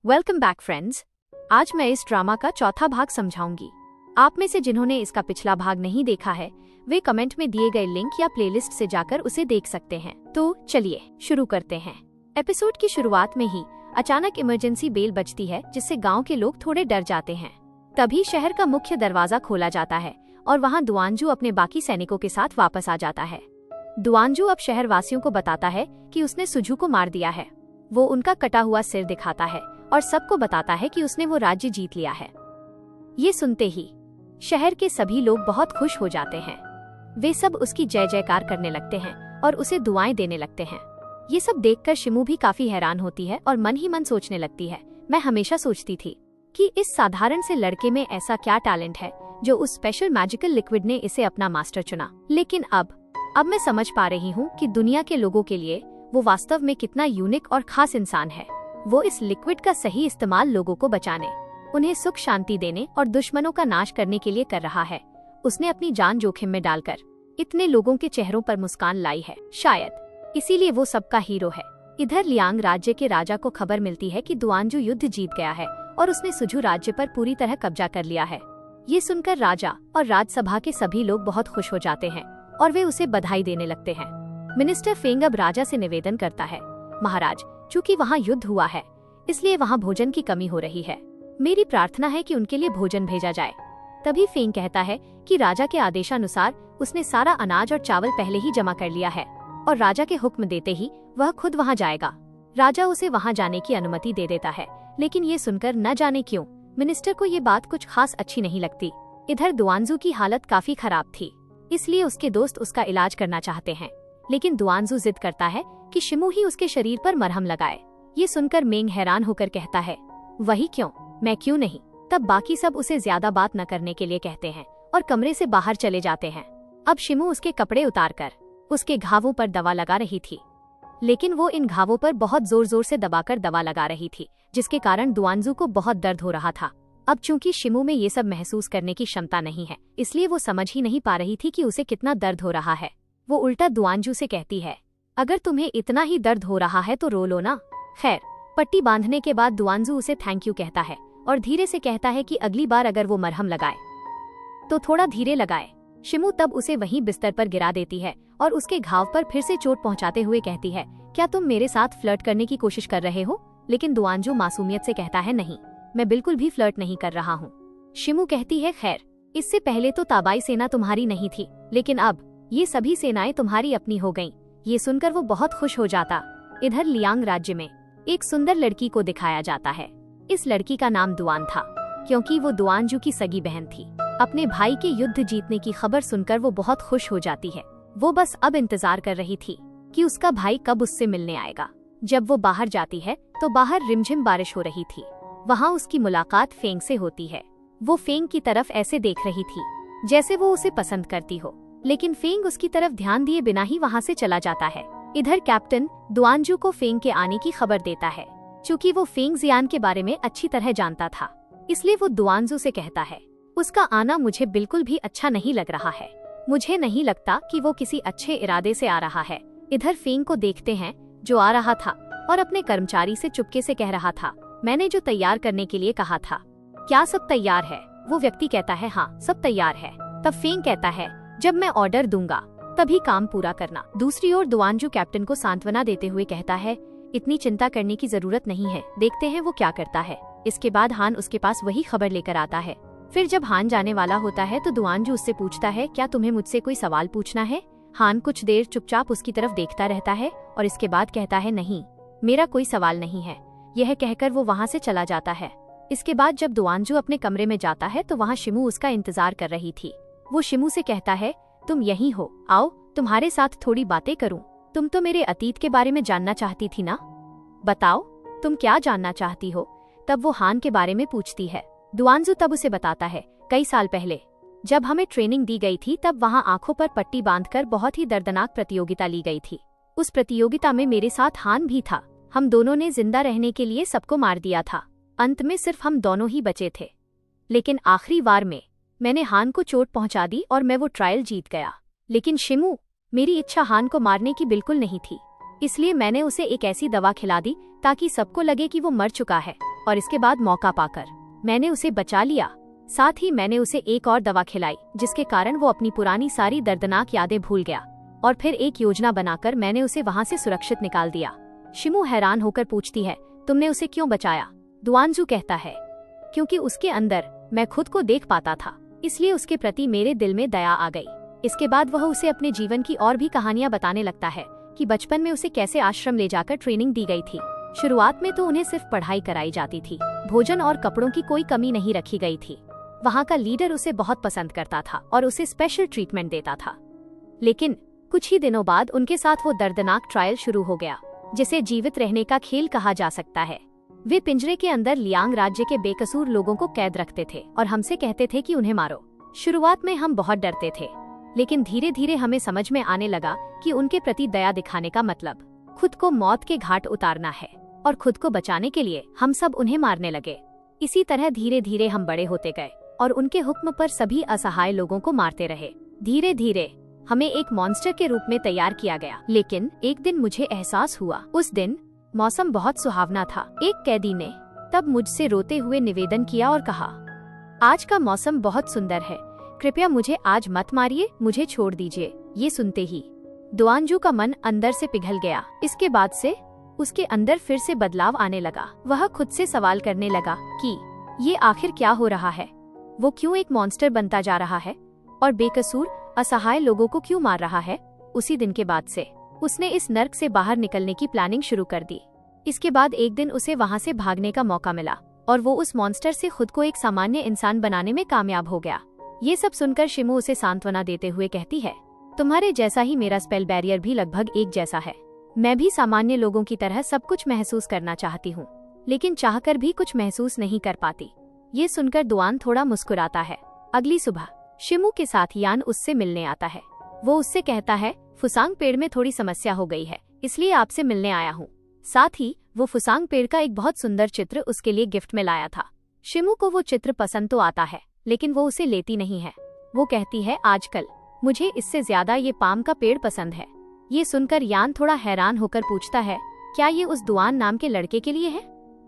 Welcome back friends. आज मैं इस ड्रामा का चौथा भाग समझाऊंगी। आप में से जिन्होंने इसका पिछला भाग नहीं देखा है वे कमेंट में दिए गए लिंक या प्लेलिस्ट से जाकर उसे देख सकते हैं। तो चलिए शुरू करते हैं। एपिसोड की शुरुआत में ही अचानक इमरजेंसी बेल बजती है जिससे गांव के लोग थोड़े डर जाते हैं। तभी शहर का मुख्य दरवाजा खोला जाता है और वहां दुआनजू अपने बाकी सैनिकों के साथ वापस आ जाता है। दुआनजू अब शहर वासियों को बताता है कि उसने सुझू को मार दिया है। वो उनका कटा हुआ सिर दिखाता है और सबको बताता है कि उसने वो राज्य जीत लिया है। ये सुनते ही शहर के सभी लोग बहुत खुश हो जाते हैं। वे सब उसकी जय जयकार करने लगते हैं और उसे दुआएं देने लगते हैं। ये सब देखकर शिमू भी काफी हैरान होती है और मन ही मन सोचने लगती है, मैं हमेशा सोचती थी कि इस साधारण से लड़के में ऐसा क्या टैलेंट है जो उस स्पेशल मैजिकल लिक्विड ने इसे अपना मास्टर चुना। लेकिन अब मैं समझ पा रही हूँ कि दुनिया के लोगों के लिए वो वास्तव में कितना यूनिक और खास इंसान है। वो इस लिक्विड का सही इस्तेमाल लोगों को बचाने, उन्हें सुख शांति देने और दुश्मनों का नाश करने के लिए कर रहा है। उसने अपनी जान जोखिम में डालकर इतने लोगों के चेहरों पर मुस्कान लाई है, शायद इसीलिए वो सबका हीरो है। इधर लियांग राज्य के राजा को खबर मिलती है कि दुआनजू युद्ध जीत गया है और उसने सुझू राज्य पर पूरी तरह कब्जा कर लिया है। ये सुनकर राजा और राजसभा के सभी लोग बहुत खुश हो जाते हैं और वे उसे बधाई देने लगते हैं। मिनिस्टर फेंग अब राजा से निवेदन करता है, महाराज, चूँकि वहाँ युद्ध हुआ है इसलिए वहाँ भोजन की कमी हो रही है। मेरी प्रार्थना है कि उनके लिए भोजन भेजा जाए। तभी फेंग कहता है कि राजा के आदेशानुसार उसने सारा अनाज और चावल पहले ही जमा कर लिया है और राजा के हुक्म देते ही वह खुद वहाँ जाएगा। राजा उसे वहाँ जाने की अनुमति दे देता है, लेकिन ये सुनकर न जाने क्यों मिनिस्टर को ये बात कुछ खास अच्छी नहीं लगती। इधर दुआनजू की हालत काफी खराब थी, इसलिए उसके दोस्त उसका इलाज करना चाहते हैं, लेकिन दुआनजू जिद करता है कि शिमू ही उसके शरीर पर मरहम लगाए। ये सुनकर मेंग हैरान होकर कहता है, वही क्यों, मैं क्यों नहीं। तब बाकी सब उसे ज्यादा बात न करने के लिए कहते हैं और कमरे से बाहर चले जाते हैं। अब शिमू उसके कपड़े उतारकर उसके घावों पर दवा लगा रही थी, लेकिन वो इन घावों पर बहुत जोर जोर से दबाकर दवा लगा रही थी, जिसके कारण दुआनजू को बहुत दर्द हो रहा था। अब चूंकि शिमू में ये सब महसूस करने की क्षमता नहीं है, इसलिए वो समझ ही नहीं पा रही थी कि उसे कितना दर्द हो रहा है। वो उल्टा दुआनजू से कहती है, अगर तुम्हें इतना ही दर्द हो रहा है तो रो लो ना। खैर, पट्टी बांधने के बाद दुआनजू उसे थैंक यू कहता है और धीरे से कहता है कि अगली बार अगर वो मरहम लगाए तो थोड़ा धीरे लगाए। शिमू तब उसे वहीं बिस्तर पर गिरा देती है और उसके घाव पर फिर से चोट पहुंचाते हुए कहती है, क्या तुम मेरे साथ फ्लर्ट करने की कोशिश कर रहे हो। लेकिन दुआनजू मासूमियत से कहता है, नहीं, मैं बिल्कुल भी फ्लर्ट नहीं कर रहा हूँ। शिमू कहती है, खैर, इससे पहले तो ताबाई सेना तुम्हारी नहीं थी, लेकिन अब ये सभी सेनाएं तुम्हारी अपनी हो गईं। ये सुनकर वो बहुत खुश हो जाता। इधर लियांग राज्य में एक सुंदर लड़की को दिखाया जाता है। इस लड़की का नाम दुआन था, क्योंकि वो दुआनजू की सगी बहन थी। अपने भाई के युद्ध जीतने की खबर सुनकर वो बहुत खुश हो जाती है। वो बस अब इंतजार कर रही थी कि उसका भाई कब उससे मिलने आएगा। जब वो बाहर जाती है तो बाहर रिमझिम बारिश हो रही थी। वहाँ उसकी मुलाकात फेंग से होती है। वो फेंग की तरफ ऐसे देख रही थी जैसे वो उसे पसंद करती हो, लेकिन फेंग उसकी तरफ ध्यान दिए बिना ही वहाँ से चला जाता है। इधर कैप्टन दुआनजू को फेंग के आने की खबर देता है। चूँकि वो फेंग जियान के बारे में अच्छी तरह जानता था, इसलिए वो दुआनजू से कहता है, उसका आना मुझे बिल्कुल भी अच्छा नहीं लग रहा है। मुझे नहीं लगता कि वो किसी अच्छे इरादे से आ रहा है। इधर फेंग को देखते हैं जो आ रहा था और अपने कर्मचारी से चुपके से कह रहा था, मैंने जो तैयार करने के लिए कहा था, क्या सब तैयार है। वो व्यक्ति कहता है, हाँ, सब तैयार है। तब फेंग कहता है, जब मैं ऑर्डर दूंगा तभी काम पूरा करना। दूसरी ओर दुआनजू कैप्टन को सांत्वना देते हुए कहता है, इतनी चिंता करने की जरूरत नहीं है, देखते हैं वो क्या करता है। इसके बाद हान उसके पास वही खबर लेकर आता है। फिर जब हान जाने वाला होता है तो दुआनजू उससे पूछता है, क्या तुम्हें मुझसे कोई सवाल पूछना है। हान कुछ देर चुपचाप उसकी तरफ देखता रहता है और इसके बाद कहता है, नहीं, मेरा कोई सवाल नहीं है। यह कहकर वो वहाँ से चला जाता है। इसके बाद जब दुआनजू अपने कमरे में जाता है तो वहाँ शिमू उसका इंतजार कर रही थी। वो शिमू से कहता है, तुम यहीं हो, आओ तुम्हारे साथ थोड़ी बातें करूं। तुम तो मेरे अतीत के बारे में जानना चाहती थी ना, बताओ तुम क्या जानना चाहती हो। तब वो हान के बारे में पूछती है। दुआनजू तब उसे बताता है, कई साल पहले जब हमें ट्रेनिंग दी गई थी तब वहाँ आंखों पर पट्टी बांधकर बहुत ही दर्दनाक प्रतियोगिता ली गई थी। उस प्रतियोगिता में मेरे साथ हान भी था। हम दोनों ने जिंदा रहने के लिए सबको मार दिया था। अंत में सिर्फ हम दोनों ही बचे थे, लेकिन आखिरी वार में मैंने हान को चोट पहुंचा दी और मैं वो ट्रायल जीत गया। लेकिन शिमू, मेरी इच्छा हान को मारने की बिल्कुल नहीं थी, इसलिए मैंने उसे एक ऐसी दवा खिला दी ताकि सबको लगे कि वो मर चुका है और इसके बाद मौका पाकर मैंने उसे बचा लिया। साथ ही मैंने उसे एक और दवा खिलाई, जिसके कारण वो अपनी पुरानी सारी दर्दनाक यादें भूल गया। और फिर एक योजना बनाकर मैंने उसे वहाँ से सुरक्षित निकाल दिया। शिमू हैरान होकर पूछती है, तुमने उसे क्यों बचाया? दुआनजू कहता है, क्योंकि उसके अंदर मैं खुद को देख पाता था, इसलिए उसके प्रति मेरे दिल में दया आ गई। इसके बाद वह उसे अपने जीवन की और भी कहानियां बताने लगता है कि बचपन में उसे कैसे आश्रम ले जाकर ट्रेनिंग दी गई थी। शुरुआत में तो उन्हें सिर्फ पढ़ाई कराई जाती थी, भोजन और कपड़ों की कोई कमी नहीं रखी गई थी। वहाँ का लीडर उसे बहुत पसंद करता था और उसे स्पेशल ट्रीटमेंट देता था। लेकिन कुछ ही दिनों बाद उनके साथ वो दर्दनाक ट्रायल शुरू हो गया, जिसे जीवित रहने का खेल कहा जा सकता है। वे पिंजरे के अंदर लियांग राज्य के बेकसूर लोगों को कैद रखते थे और हमसे कहते थे कि उन्हें मारो। शुरुआत में हम बहुत डरते थे, लेकिन धीरे धीरे हमें समझ में आने लगा कि उनके प्रति दया दिखाने का मतलब खुद को मौत के घाट उतारना है, और खुद को बचाने के लिए हम सब उन्हें मारने लगे। इसी तरह धीरे धीरे हम बड़े होते गए और उनके हुक्म पर सभी असहाय लोगों को मारते रहे। धीरे धीरे हमें एक मॉन्स्टर के रूप में तैयार किया गया। लेकिन एक दिन मुझे एहसास हुआ। उस दिन मौसम बहुत सुहावना था। एक कैदी ने तब मुझसे रोते हुए निवेदन किया और कहा, आज का मौसम बहुत सुंदर है, कृपया मुझे आज मत मारिए, मुझे छोड़ दीजिए। ये सुनते ही दुआनजू का मन अंदर से पिघल गया। इसके बाद से उसके अंदर फिर से बदलाव आने लगा। वह खुद से सवाल करने लगा कि ये आखिर क्या हो रहा है, वो क्यों एक मॉन्स्टर बनता जा रहा है और बेकसूर असहाय लोगों को क्यों मार रहा है। उसी दिन के बाद से उसने इस नर्क से बाहर निकलने की प्लानिंग शुरू कर दी। इसके बाद एक दिन उसे वहाँ से भागने का मौका मिला और वो उस मॉन्स्टर से खुद को एक सामान्य इंसान बनाने में कामयाब हो गया। ये सब सुनकर शिमू उसे सांत्वना देते हुए कहती है, तुम्हारे जैसा ही मेरा स्पेल बैरियर भी लगभग एक जैसा है। मैं भी सामान्य लोगों की तरह सब कुछ महसूस करना चाहती हूँ, लेकिन चाहकर भी कुछ महसूस नहीं कर पाती। ये सुनकर दुआन थोड़ा मुस्कुराता है। अगली सुबह शिमू के साथ यान उससे मिलने आता है। वो उससे कहता है, फुसांग पेड़ में थोड़ी समस्या हो गई है, इसलिए आपसे मिलने आया हूँ। साथ ही वो फुसांग पेड़ का एक बहुत सुंदर चित्र उसके लिए गिफ्ट में लाया था। शिमू को वो चित्र पसंद तो आता है, लेकिन वो उसे लेती नहीं है। वो कहती है, आजकल मुझे इससे ज्यादा ये पाम का पेड़ पसंद है। ये सुनकर यान थोड़ा हैरान होकर पूछता है, क्या ये उस दुआन नाम के लड़के के लिए है?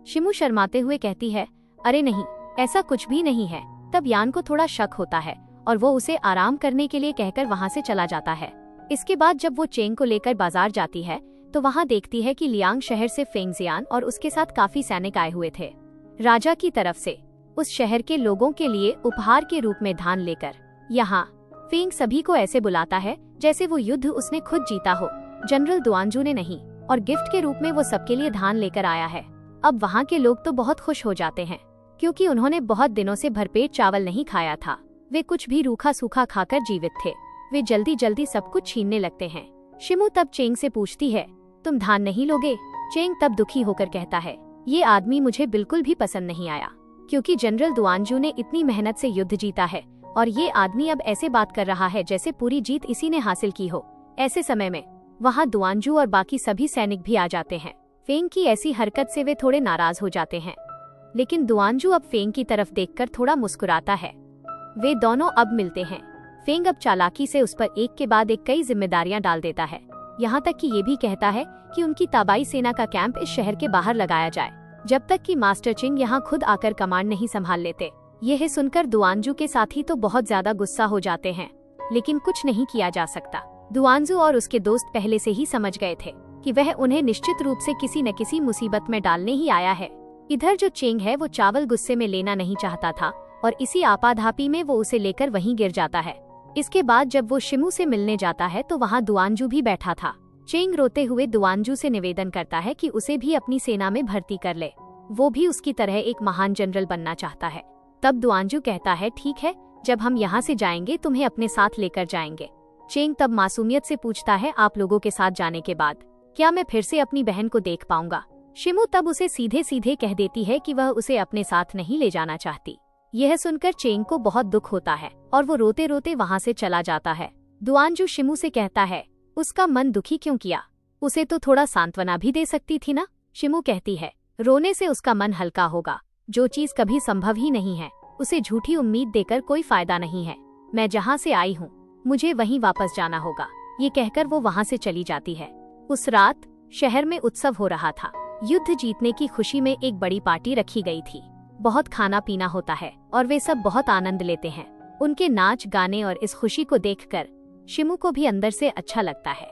शिमू शर्माते हुए कहती है, अरे नहीं, ऐसा कुछ भी नहीं है। तब यान को थोड़ा शक होता है और वो उसे आराम करने के लिए कहकर वहाँ से चला जाता है। इसके बाद जब वो चेंग को लेकर बाजार जाती है तो वहाँ देखती है कि लियांग शहर से फेंगजियान और उसके साथ काफी सैनिक आए हुए थे। राजा की तरफ से उस शहर के लोगों के लिए उपहार के रूप में धान लेकर। यहाँ फेंग सभी को ऐसे बुलाता है जैसे वो युद्ध उसने खुद जीता हो। जनरल दुआनजू ने नहीं, और गिफ्ट के रूप में वो सबके लिए धान लेकर आया है। अब वहाँ के लोग तो बहुत खुश हो जाते हैं, क्योंकि उन्होंने बहुत दिनों से भरपेट चावल नहीं खाया था। वे कुछ भी रूखा सूखा खाकर जीवित थे। वे जल्दी जल्दी सब कुछ छीनने लगते हैं। शिमू तब चेंग से पूछती है, तुम धान नहीं लोगे? चेंग तब दुखी होकर कहता है, ये आदमी मुझे बिल्कुल भी पसंद नहीं आया, क्योंकि जनरल दुआनजू ने इतनी मेहनत से युद्ध जीता है और ये आदमी अब ऐसे बात कर रहा है जैसे पूरी जीत इसी ने हासिल की हो। ऐसे समय में वहाँ दुआनजू और बाकी सभी सैनिक भी आ जाते हैं। फेंग की ऐसी हरकत से वे थोड़े नाराज हो जाते हैं, लेकिन दुआनजू अब फेंग की तरफ देखकर थोड़ा मुस्कुराता है। वे दोनों अब मिलते हैं। फेंग अब चालाकी से उस पर एक के बाद एक कई जिम्मेदारियां डाल देता है, यहाँ तक कि ये भी कहता है कि उनकी ताबाई सेना का कैंप इस शहर के बाहर लगाया जाए, जब तक कि मास्टर चिंग यहाँ खुद आकर कमांड नहीं संभाल लेते। यह सुनकर दुआनजू के साथी तो बहुत ज्यादा गुस्सा हो जाते हैं, लेकिन कुछ नहीं किया जा सकता। दुआनजू और उसके दोस्त पहले से ही समझ गए थे कि वह उन्हें निश्चित रूप से किसी न किसी मुसीबत में डालने ही आया है। इधर जो चेंग है वो चावल गुस्से में लेना नहीं चाहता था और इसी आपाधापी में वो उसे लेकर वहीं गिर जाता है। इसके बाद जब वो शिमू से मिलने जाता है तो वहाँ दुआनजू भी बैठा था। चेंग रोते हुए दुआनजू से निवेदन करता है कि उसे भी अपनी सेना में भर्ती कर ले, वो भी उसकी तरह एक महान जनरल बनना चाहता है। तब दुआनजू कहता है, ठीक है, जब हम यहाँ से जाएंगे तुम्हें अपने साथ लेकर जाएंगे। चेंग तब मासूमियत से पूछता है, आप लोगों के साथ जाने के बाद क्या मैं फिर से अपनी बहन को देख पाऊंगा? शिमू तब उसे सीधे सीधे कह देती है कि वह उसे अपने साथ नहीं ले जाना चाहती। यह सुनकर चेंग को बहुत दुख होता है और वो रोते रोते वहाँ से चला जाता है। दुआनजू शिमू से कहता है, उसका मन दुखी क्यों किया? उसे तो थोड़ा सांत्वना भी दे सकती थी ना। शिमू कहती है, रोने से उसका मन हल्का होगा, जो चीज कभी संभव ही नहीं है उसे झूठी उम्मीद देकर कोई फायदा नहीं है। मैं जहाँ से आई हूँ मुझे वहीं वापस जाना होगा। ये कहकर वो वहाँ से चली जाती है। उस रात शहर में उत्सव हो रहा था। युद्ध जीतने की खुशी में एक बड़ी पार्टी रखी गई थी। बहुत खाना पीना होता है और वे सब बहुत आनंद लेते हैं। उनके नाच गाने और इस खुशी को देखकर शिमू को भी अंदर से अच्छा लगता है।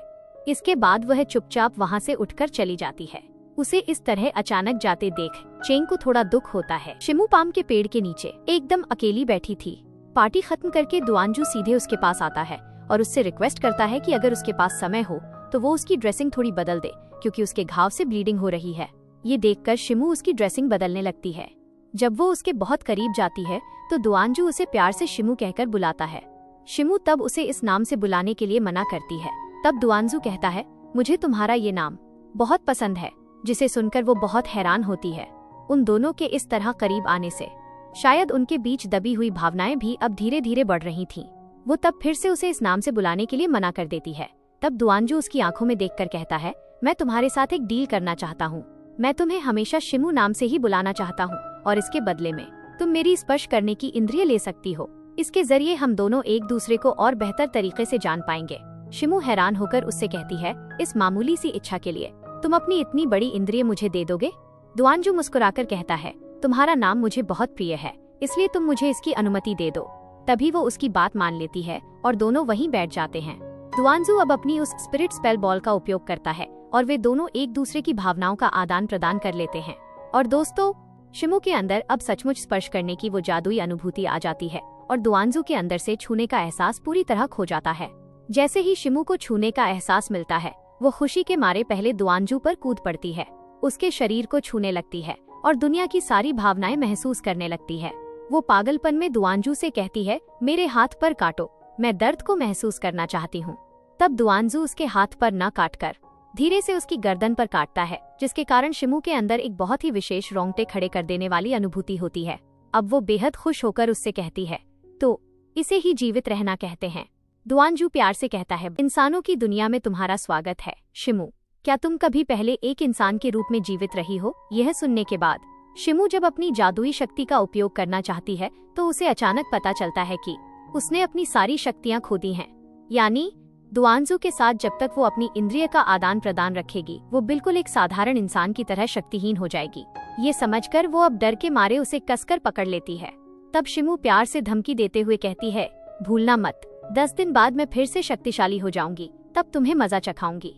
इसके बाद वह चुपचाप वहाँ से उठकर चली जाती है। उसे इस तरह अचानक जाते देख चेंग को थोड़ा दुख होता है। शिमू पाम के पेड़ के नीचे एकदम अकेली बैठी थी। पार्टी खत्म करके दुआनजू सीधे उसके पास आता है और उससे रिक्वेस्ट करता है कि अगर उसके पास समय हो तो वो उसकी ड्रेसिंग थोड़ी बदल दे, क्योंकि उसके घाव से ब्लीडिंग हो रही है। ये देखकर शिमू उसकी ड्रेसिंग बदलने लगती है। जब वो उसके बहुत करीब जाती है तो दुआनजू उसे प्यार से शिमू कहकर बुलाता है। शिमू तब उसे इस नाम से बुलाने के लिए मना करती है। तब दुआनजू कहता है, मुझे तुम्हारा ये नाम बहुत पसंद है, जिसे सुनकर वो बहुत हैरान होती है। उन दोनों के इस तरह करीब आने से शायद उनके बीच दबी हुई भावनाएं भी अब धीरे धीरे बढ़ रही थीं। वो तब फिर से उसे इस नाम से बुलाने के लिए मना कर देती है। तब दुआनजू उसकी आंखों में देखकर कहता है, मैं तुम्हारे साथ एक डील करना चाहता हूँ। मैं तुम्हें हमेशा शिमू नाम से ही बुलाना चाहता हूँ और इसके बदले में तुम मेरी स्पर्श करने की इंद्रिय ले सकती हो। इसके जरिए हम दोनों एक दूसरे को और बेहतर तरीके से जान पाएंगे। शिमू हैरान होकर उससे कहती है, इस मामूली सी इच्छा के लिए तुम अपनी इतनी बड़ी इंद्रिय मुझे दे दोगे? दुआनजू मुस्कुराकर कहता है, तुम्हारा नाम मुझे बहुत प्रिय है, इसलिए तुम मुझे इसकी अनुमति दे दो। तभी वो उसकी बात मान लेती है और दोनों वहीं बैठ जाते हैं। दुआनजू अब अपनी उस स्पिरिट स्पेल बॉल का उपयोग करता है और वे दोनों एक दूसरे की भावनाओं का आदान प्रदान कर लेते हैं। और दोस्तों, शिमू के अंदर अब सचमुच स्पर्श करने की वो जादुई अनुभूति आ जाती है और दुआनजू के अंदर से छूने का एहसास पूरी तरह खो जाता है। जैसे ही शिमू को छूने का एहसास मिलता है, वो खुशी के मारे पहले दुआनजू पर कूद पड़ती है, उसके शरीर को छूने लगती है और दुनिया की सारी भावनाएं महसूस करने लगती है। वो पागलपन में दुआनजू से कहती है, मेरे हाथ पर काटो, मैं दर्द को महसूस करना चाहती हूँ। तब दुआनजू उसके हाथ पर न काटकर धीरे से उसकी गर्दन पर काटता है, जिसके कारण शिमू के अंदर एक बहुत ही विशेष रोंगटे खड़े कर देने वाली अनुभूति होती है। अब वो बेहद खुश होकर उससे कहती है, तो इसे ही जीवित रहना कहते हैं। दुआनजू प्यार से कहता है, इंसानों की दुनिया में तुम्हारा स्वागत है शिमू। क्या तुम कभी पहले एक इंसान के रूप में जीवित रही हो? यह सुनने के बाद शिमू जब अपनी जादुई शक्ति का उपयोग करना चाहती है तो उसे अचानक पता चलता है कि उसने अपनी सारी शक्तियां खो दी हैं। यानी दुआनजू के साथ जब तक वो अपनी इंद्रिय का आदान प्रदान रखेगी, वो बिल्कुल एक साधारण इंसान की तरह शक्तिहीन हो जाएगी। ये समझकर वो अब डर के मारे उसे कसकर पकड़ लेती है। तब शिमू प्यार से धमकी देते हुए कहती है, भूलना मत, 10 दिन बाद मैं फिर से शक्तिशाली हो जाऊंगी, तब तुम्हें मजा चखाऊंगी।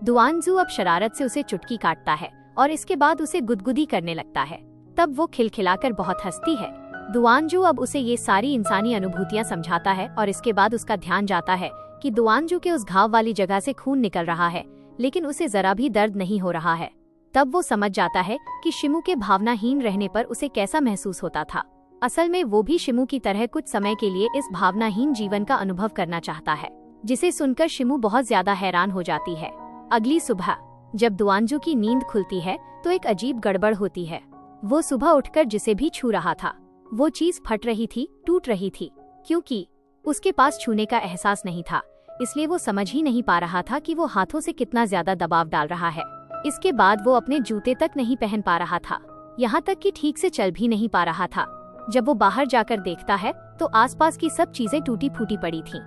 दुआनजू अब शरारत से उसे चुटकी काटता है और इसके बाद उसे गुदगुदी करने लगता है। तब वो खिलखिलाकर बहुत हंसती है। दुआनजू अब उसे ये सारी इंसानी अनुभूतियां समझाता है और इसके बाद उसका ध्यान जाता है कि दुआनजू के उस घाव वाली जगह से खून निकल रहा है, लेकिन उसे जरा भी दर्द नहीं हो रहा है। तब वो समझ जाता है कि शिमू के भावनाहीन रहने पर उसे कैसा महसूस होता था। असल में वो भी शिमू की तरह कुछ समय के लिए इस भावनाहीन जीवन का अनुभव करना चाहता है, जिसे सुनकर शिमू बहुत ज्यादा हैरान हो जाती है। अगली सुबह जब दुआनजू की नींद खुलती है तो एक अजीब गड़बड़ होती है। वो सुबह उठकर जिसे भी छू रहा था, वो चीज फट रही थी, टूट रही थी। क्योंकि उसके पास छूने का एहसास नहीं था, इसलिए वो समझ ही नहीं पा रहा था कि वो हाथों से कितना ज्यादा दबाव डाल रहा है। इसके बाद वो अपने जूते तक नहीं पहन पा रहा था, यहाँ तक कि ठीक से चल भी नहीं पा रहा था। जब वो बाहर जाकर देखता है तो आसपास की सब चीजें टूटी फूटी पड़ी थीं।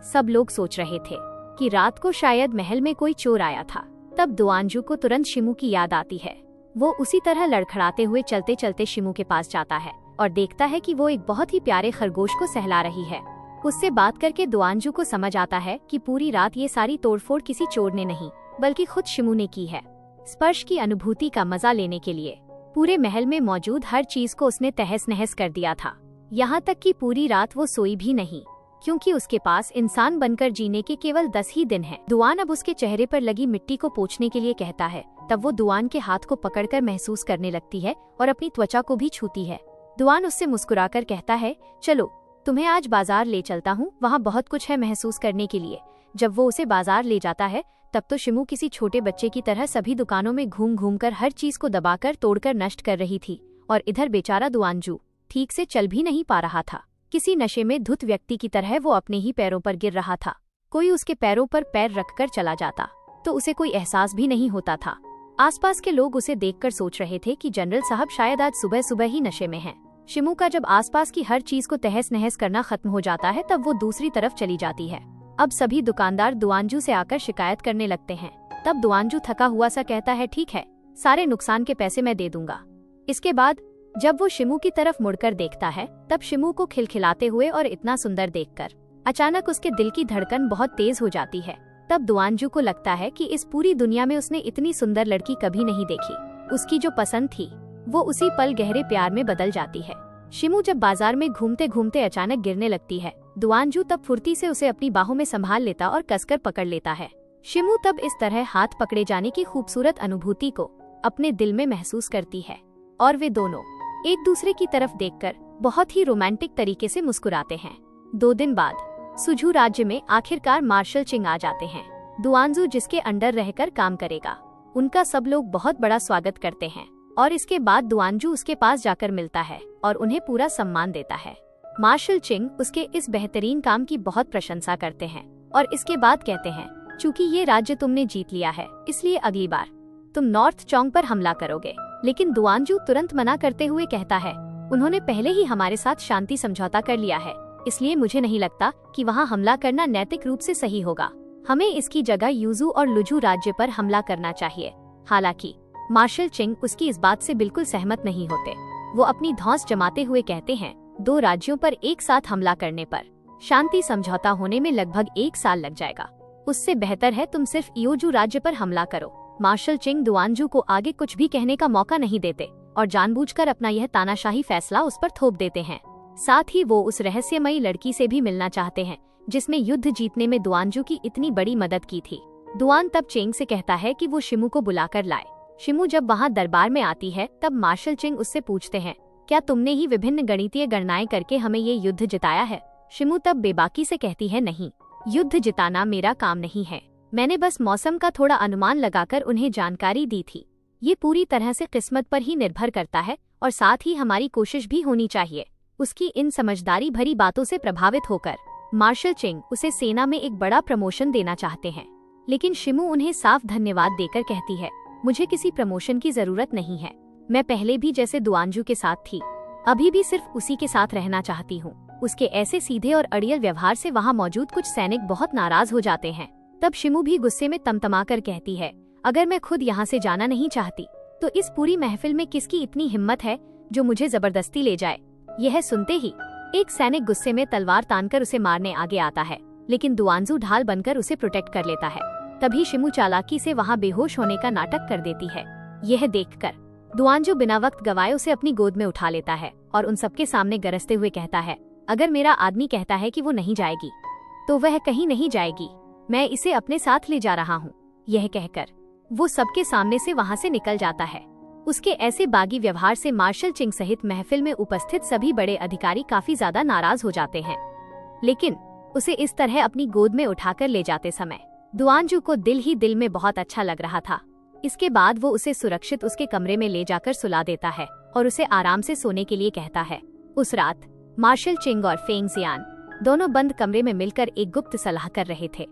सब लोग सोच रहे थे कि रात को शायद महल में कोई चोर आया था। तब दुआनजू को तुरंत शिमू की याद आती है। वो उसी तरह लड़खड़ाते हुए चलते चलते शिमू के पास जाता है और देखता है कि वो एक बहुत ही प्यारे खरगोश को सहला रही है। उससे बात करके दुआनजू को समझ आता है कि पूरी रात ये सारी तोड़फोड़ किसी चोर ने नहीं, बल्कि खुद शिमू ने की है। स्पर्श की अनुभूति का मजा लेने के लिए पूरे महल में मौजूद हर चीज को उसने तहस नहस कर दिया था। यहाँ तक कि पूरी रात वो सोई भी नहीं, क्योंकि उसके पास इंसान बनकर जीने के केवल 10 ही दिन हैं। दुआन अब उसके चेहरे पर लगी मिट्टी को पोंछने के लिए कहता है। तब वो दुआन के हाथ को पकड़कर महसूस करने लगती है और अपनी त्वचा को भी छूती है। दुआन उससे मुस्कुराकर कहता है, चलो तुम्हें आज बाजार ले चलता हूँ, वहाँ बहुत कुछ है महसूस करने के लिए। जब वो उसे बाजार ले जाता है तब तो शिमू किसी छोटे बच्चे की तरह सभी दुकानों में घूम घूम कर हर चीज को दबाकर तोड़कर नष्ट कर रही थी, और इधर बेचारा दुआनजू ठीक से चल भी नहीं पा रहा था। किसी नशे में धुत व्यक्ति की तरह वो अपने ही पैरों पर गिर रहा था। कोई उसके पैरों पर पैर रखकर चला जाता तो उसे कोई एहसास भी नहीं होता था। आसपास के लोग उसे देखकर सोच रहे थे कि जनरल साहब शायद आज सुबह सुबह ही नशे में हैं। शिमू का जब आसपास की हर चीज को तहस नहस करना खत्म हो जाता है तब वो दूसरी तरफ चली जाती है। अब सभी दुकानदार दुआनजू से आकर शिकायत करने लगते हैं। तब दुआनजू थका हुआ सा कहता है, ठीक है, सारे नुकसान के पैसे मैं दे दूंगा। इसके बाद जब वो शिमू की तरफ मुड़कर देखता है तब शिमू को खिलखिलाते हुए और इतना सुंदर देखकर अचानक उसके दिल की धड़कन बहुत तेज हो जाती है। तब दुआनजू को लगता है कि इस पूरी दुनिया में उसने इतनी सुंदर लड़की कभी नहीं देखी। उसकी जो पसंद थी वो उसी पल गहरे प्यार में बदल जाती है। शिमू जब बाजार में घूमते घूमते अचानक गिरने लगती है, दुआनजू तब फुर्ती से उसे अपनी बाहों में संभाल लेता और कसकर पकड़ लेता है। शिमू तब इस तरह हाथ पकड़े जाने की खूबसूरत अनुभूति को अपने दिल में महसूस करती है और वे दोनों एक दूसरे की तरफ देखकर बहुत ही रोमांटिक तरीके से मुस्कुराते हैं। 2 दिन बाद सुझू राज्य में आखिरकार मार्शल चिंग आ जाते हैं। दुआनजू जिसके अंडर रहकर काम करेगा, उनका सब लोग बहुत बड़ा स्वागत करते हैं और इसके बाद दुआनजू उसके पास जाकर मिलता है और उन्हें पूरा सम्मान देता है। मार्शल चिंग उसके इस बेहतरीन काम की बहुत प्रशंसा करते हैं और इसके बाद कहते हैं, चूँकि ये राज्य तुमने जीत लिया है इसलिए अगली बार तुम नॉर्थ चोंग पर हमला करोगे। लेकिन दुआनजू तुरंत मना करते हुए कहता है, उन्होंने पहले ही हमारे साथ शांति समझौता कर लिया है, इसलिए मुझे नहीं लगता कि वहाँ हमला करना नैतिक रूप से सही होगा। हमें इसकी जगह यूजू और लुजू राज्य पर हमला करना चाहिए। हालांकि मार्शल चिंग उसकी इस बात से बिल्कुल सहमत नहीं होते। वो अपनी धौंस जमाते हुए कहते हैं, 2 राज्यों पर एक साथ हमला करने पर शांति समझौता होने में लगभग 1 साल लग जाएगा। उससे बेहतर है तुम सिर्फ इयोजू राज्य पर हमला करो। मार्शल चिंग दुआनजू को आगे कुछ भी कहने का मौका नहीं देते और जानबूझकर अपना यह तानाशाही फैसला उस पर थोप देते हैं। साथ ही वो उस रहस्यमयी लड़की से भी मिलना चाहते हैं जिसने युद्ध जीतने में दुआनजू की इतनी बड़ी मदद की थी। दुआन तब चिंग से कहता है कि वो शिमू को बुलाकर लाए। शिमू जब वहाँ दरबार में आती है तब मार्शल चिंग उससे पूछते हैं, क्या तुमने ही विभिन्न गणितीय गणनाएं करके हमें ये युद्ध जिताया है? शिमू तब बेबाकी से कहती है, नहीं, युद्ध जिताना मेरा काम नहीं है, मैंने बस मौसम का थोड़ा अनुमान लगाकर उन्हें जानकारी दी थी। ये पूरी तरह से किस्मत पर ही निर्भर करता है और साथ ही हमारी कोशिश भी होनी चाहिए। उसकी इन समझदारी भरी बातों से प्रभावित होकर मार्शल चिंग उसे सेना में एक बड़ा प्रमोशन देना चाहते हैं, लेकिन शिमू उन्हें साफ धन्यवाद देकर कहती है, मुझे किसी प्रमोशन की जरूरत नहीं है, मैं पहले भी जैसे दुआनजू के साथ थी अभी भी सिर्फ उसी के साथ रहना चाहती हूँ। उसके ऐसे सीधे और अड़ियल व्यवहार से वहाँ मौजूद कुछ सैनिक बहुत नाराज हो जाते हैं। तब शिमू भी गुस्से में तमतमाकर कहती है, अगर मैं खुद यहाँ से जाना नहीं चाहती तो इस पूरी महफिल में किसकी इतनी हिम्मत है जो मुझे जबरदस्ती ले जाए। यह सुनते ही एक सैनिक गुस्से में तलवार तानकर उसे मारने आगे आता है, लेकिन दुआनजू ढाल बनकर उसे प्रोटेक्ट कर लेता है। तभी शिमू चालाकी से वहाँ बेहोश होने का नाटक कर देती है। यह देखकर दुआनजू बिना वक्त गवाए उसे अपनी गोद में उठा लेता है और उन सबके सामने गरजते हुए कहता है, अगर मेरा आदमी कहता है कि वो नहीं जाएगी तो वह कहीं नहीं जाएगी, मैं इसे अपने साथ ले जा रहा हूँ। यह कहकर वो सबके सामने से वहाँ से निकल जाता है। उसके ऐसे बागी व्यवहार से मार्शल चिंग सहित महफिल में उपस्थित सभी बड़े अधिकारी काफी ज्यादा नाराज हो जाते हैं, लेकिन उसे इस तरह अपनी गोद में उठाकर ले जाते समय दुआनजू को दिल ही दिल में बहुत अच्छा लग रहा था। इसके बाद वो उसे सुरक्षित उसके कमरे में ले जाकर सुला देता है और उसे आराम से सोने के लिए कहता है। उस रात मार्शल चिंग और फेंग जियान दोनों बंद कमरे में मिलकर एक गुप्त सलाह कर रहे थे।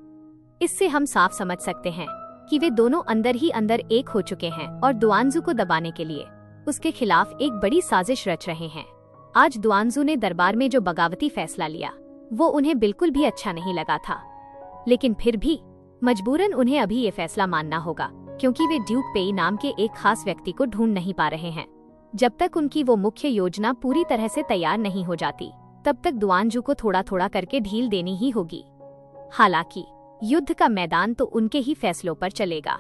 इससे हम साफ समझ सकते हैं कि वे दोनों अंदर ही अंदर एक हो चुके हैं और दुआनजू को दबाने के लिए उसके खिलाफ एक बड़ी साजिश रच रहे हैं। आज दुआनजू ने दरबार में जो बगावती फैसला लिया वो उन्हें बिल्कुल भी अच्छा नहीं लगा था, लेकिन फिर भी मजबूरन उन्हें अभी ये फैसला मानना होगा, क्योंकि वे ड्यूक पेई नाम के एक खास व्यक्ति को ढूंढ नहीं पा रहे हैं। जब तक उनकी वो मुख्य योजना पूरी तरह से तैयार नहीं हो जाती तब तक दुआनजू को थोड़ा थोड़ा करके ढील देनी ही होगी। हालांकि युद्ध का मैदान तो उनके ही फैसलों पर चलेगा।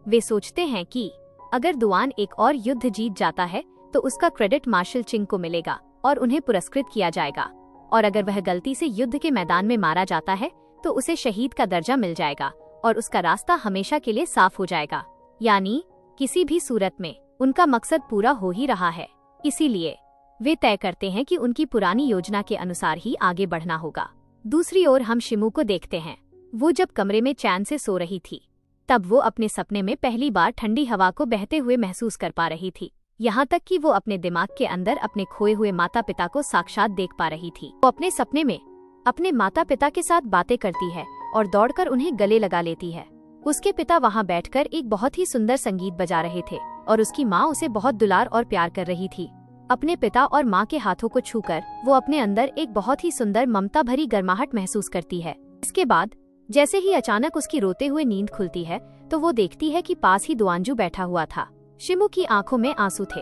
वे सोचते हैं कि अगर दुआन एक और युद्ध जीत जाता है तो उसका क्रेडिट मार्शल चिंग को मिलेगा और उन्हें पुरस्कृत किया जाएगा, और अगर वह गलती से युद्ध के मैदान में मारा जाता है तो उसे शहीद का दर्जा मिल जाएगा और उसका रास्ता हमेशा के लिए साफ हो जाएगा। यानी किसी भी सूरत में उनका मकसद पूरा हो ही रहा है। इसीलिए वे तय करते हैं कि उनकी पुरानी योजना के अनुसार ही आगे बढ़ना होगा। दूसरी ओर हम शिमू को देखते हैं। वो जब कमरे में चैन से सो रही थी तब वो अपने सपने में पहली बार ठंडी हवा को बहते हुए महसूस कर पा रही थी। यहाँ तक कि वो अपने दिमाग के अंदर अपने खोए हुए माता पिता को साक्षात देख पा रही थी। वो अपने सपने में अपने माता पिता के साथ बातें करती है और दौड़कर उन्हें गले लगा लेती है। उसके पिता वहाँ बैठकर एक बहुत ही सुंदर संगीत बजा रहे थे और उसकी माँ उसे बहुत दुलार और प्यार कर रही थी। अपने पिता और माँ के हाथों को छूकर वो अपने अंदर एक बहुत ही सुंदर ममता भरी गर्माहट महसूस करती है। इसके बाद जैसे ही अचानक उसकी रोते हुए नींद खुलती है तो वो देखती है कि पास ही दुआनजू बैठा हुआ था। शिमू की आंखों में आंसू थे,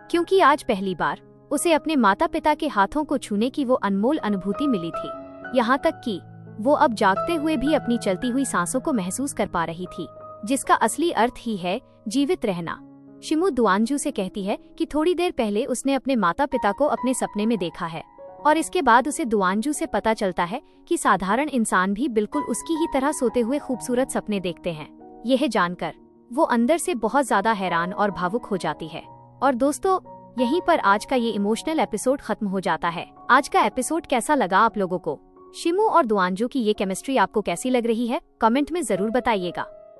क्योंकि आज पहली बार उसे अपने माता पिता के हाथों को छूने की वो अनमोल अनुभूति मिली थी। यहाँ तक कि वो अब जागते हुए भी अपनी चलती हुई सांसों को महसूस कर पा रही थी, जिसका असली अर्थ ही है जीवित रहना। शिमू दुआनजू से कहती है कि थोड़ी देर पहले उसने अपने माता पिता को अपने सपने में देखा है, और इसके बाद उसे दुआनजू से पता चलता है कि साधारण इंसान भी बिल्कुल उसकी ही तरह सोते हुए खूबसूरत सपने देखते हैं। यह जानकर वो अंदर से बहुत ज्यादा हैरान और भावुक हो जाती है। और दोस्तों, यहीं पर आज का ये इमोशनल एपिसोड खत्म हो जाता है। आज का एपिसोड कैसा लगा आप लोगों को? शिमू और दुआनजू की ये केमिस्ट्री आपको कैसी लग रही है? कमेंट में जरूर बताइएगा।